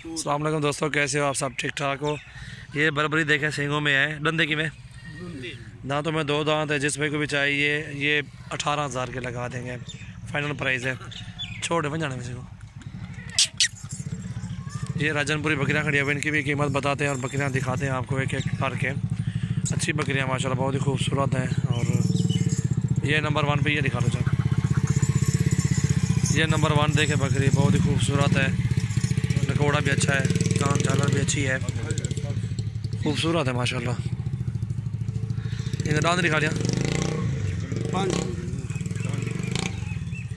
अस्सलाम वालेकुम दोस्तों, कैसे हो आप? सब ठीक ठाक हो? ये बरबरी देखें सींगों में है, डंडे की में दांतों में 2 दांत है। जिस भाई को भी चाहिए ये 18,000 के लगा देंगे, फाइनल प्राइस है। छोड़ बन जाने में को। ये राजनपुरी बकरियाँ खड़ी है, इनकी भी कीमत बताते हैं और बकरियाँ दिखाते हैं आपको एक एक करके। अच्छी बकरियाँ माशाल्लाह बहुत ही खूबसूरत हैं। और ये नंबर 1 पे ये दिखा दो चल। ये नंबर 1 देखे बकरी बहुत ही खूबसूरत है, नकोड़ा भी अच्छा है, कान झालर भी अच्छी है, खूबसूरत है माशाल्लाह। इन्हें दांत दिखा दिया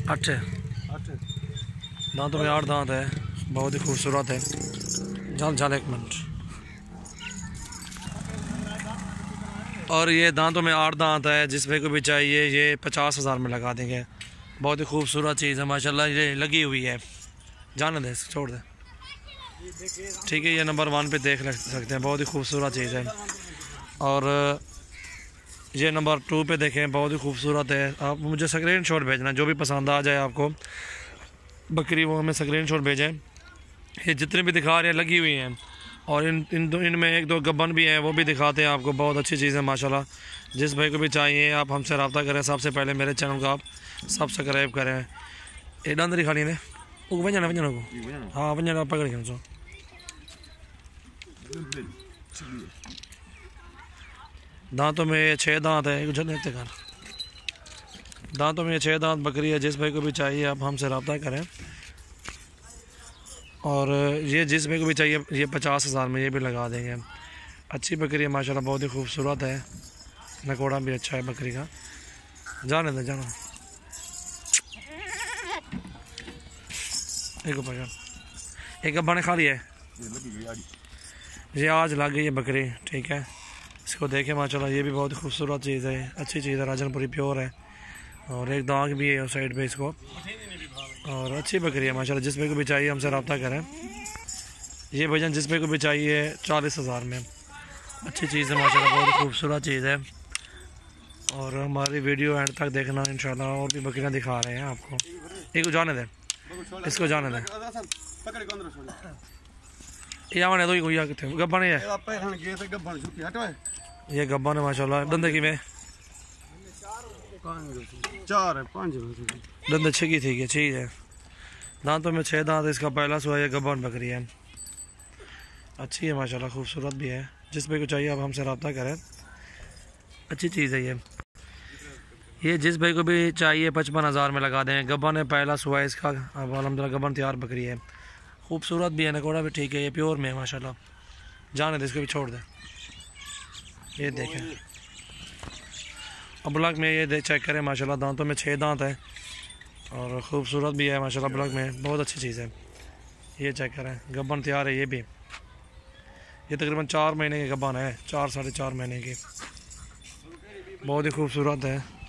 8 दांतों में 8 दांत है, बहुत ही खूबसूरत है। झाल झाल 1 मिनट। और ये दांतों में 8 दांत है। जिस भाई को भी चाहिए ये 50,000 में लगा देंगे। बहुत ही खूबसूरत चीज़ है माशाल्लाह, ये लगी हुई है। जाने दे, छोड़ दे, ठीक है। ये नंबर 1 पे देख सकते हैं, बहुत ही खूबसूरत चीज़ है। और ये नंबर 2 पे देखें, बहुत ही खूबसूरत है। आप मुझे स्क्रीन शॉट भेजना, जो भी पसंद आ जाए आपको बकरी वो हमें स्क्रीन शॉट भेजें। ये जितने भी दिखा रहे हैं लगी हुई हैं। और इनमें 1-2 गब्बन भी हैं, वो भी दिखाते हैं आपको। बहुत अच्छी चीज़ है माशाल्लाह। जिस भाई को भी चाहिए आप हमसे रब्ता करें। सबसे पहले मेरे चैनल को आप सब्सक्राइब करें। ये डंद दिखानी है वो वंजना को, हाँ वंजना पकड़ के सो। दांतों में 6 दांत है, दांतों में 6 दांत बकरी है। जिस भाई को भी चाहिए आप हमसे रब्ता करें। और ये जिस भाई को भी चाहिए ये 50,000 में ये भी लगा देंगे। अच्छी बकरी है माशाल्लाह, बहुत ही खूबसूरत है, नकोड़ा भी अच्छा है बकरी का। जाने दे जाना एक अब्बा ने खा लिया है, ये आज लग गई है बकरी, ठीक है। इसको देखें माशाल्लाह, ये भी बहुत ही खूबसूरत चीज़ है, अच्छी चीज़ है, राजनपुरी प्योर है। और एक दाग भी है उस साइड पे इसको। और अच्छी बकरी है माशाल्लाह। जिस पे को भी चाहिए हमसे रब्ता करें। ये भजन जिस पे को भी चाहिए 40,000 में। अच्छी चीज़ है माशाल्लाह, बहुत ही खूबसूरत चीज़ है। और हमारी वीडियो एंड तक देखना इंशाल्लाह, और भी बकरियाँ दिखा रहे हैं आपको। एक को जाने दें, इसको जाने दें। ये आने दो ही कितने गब्बन है, ये गब्बन है माशाल्लाह। दंदे की में 4 है 5 दंदे 6 की थी, ठीक है। दांतों में 6 दांत, इसका पहला सुहा ये गब्बन बकरी है, अच्छी है माशाल्लाह, खूबसूरत भी है। जिस पे को चाहिए आप हमसे रब्ता करें, अच्छी चीज़ है ये जिस भाई को भी चाहिए 55,000 में लगा दें। गब्बन है, पहला सुहा है इसका। अब अल्हम्दुलिल्लाह गब्बन तैयार बकरी है, खूबसूरत भी है, नकोड़ा भी ठीक है, ये प्योर में है माशाल्लाह। जाने दे, इसको भी छोड़ दे। ये देखें अब ब्लॉक में ये चेक करें माशाल्लाह, दांतों में 6 दांत है और ख़ूबसूरत भी है माशाल्लाह, ब्लॉक में बहुत अच्छी चीज़ है। ये चेक करें, गब्बन तैयार है। ये तकरीबन 4 महीने की गब्बन है, 4-4.5 महीने की, बहुत ही खूबसूरत है।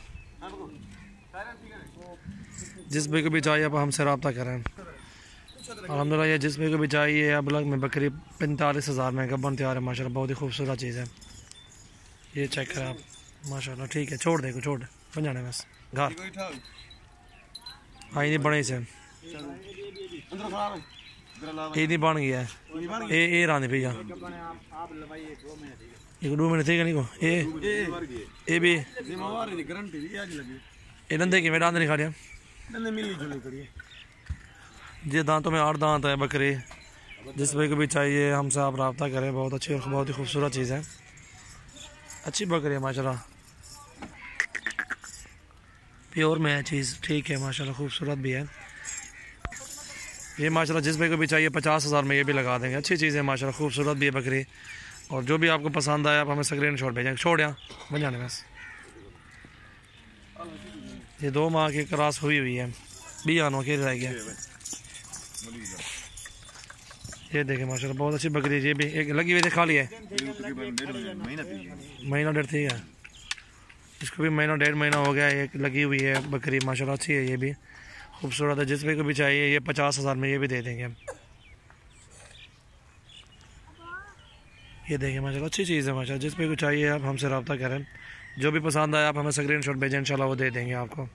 जिस भाई को भी चाहिए आप हमसे रब्ता करें। अल्हम्दुलिल्लाह ये जिस भाई को भी चाहिए अब ब्लॉक में बकरी 45,000 में गब्बन तैयार है माशाल्लाह, बहुत ही खूबसूरत चीज़ है। ये चेक करें आप माशाल्लाह, ठीक है। छोड़ दे को, छोड़ बन जाने बस घर। हाँ ये बने से ये नहीं बन गया है, ये रानी भैया एक 2 महीने थी नहीं को। ये भी ये दंदे की दांत नहीं खा लिया। ये दांतों में 8 दांत है बकरी। जिस भाई को भी चाहिए हमसे आप रब्ता करें। बहुत अच्छी, बहुत ही खूबसूरत चीज़ है, अच्छी बकरी है माशाल्लाह, प्योर में है चीज़, ठीक है माशाल्लाह, खूबसूरत भी है ये माशाल्लाह। जिस भाई को भी चाहिए 50,000 में ये भी लगा देंगे। अच्छी चीज़ है माशाल्लाह, खूबसूरत भी है बकरी। और जो भी आपको पसंद आया आप हमें स्क्रीन शॉट भेजेंगे। छोड़ यहाँ बन जाने बस। ये 2 माह की क्रॉस हुई है, 20 आनों के रह गया। ये देखें माशाल्लाह, बहुत अच्छी बकरी। ये भी एक लगी हुई थी, खा ली है, महीना 1.5 थी है, इसको भी महीना 1.5 महीना हो गया। एक लगी हुई है बकरी माशाल्लाह, अच्छी है, ये भी खूबसूरत है। जिस भाई को भी चाहिए ये 50,000 में ये भी दे देंगे। ये देखें माशाल्लाह, अच्छी चीज़ है माशाल्लाह। जिस भाई को चाहिए आप हमसे रब्ता करें। जो भी पसंद आए आप हमें स्क्रीन शॉट भेजें, इंशाल्लाह वो दे देंगे आपको।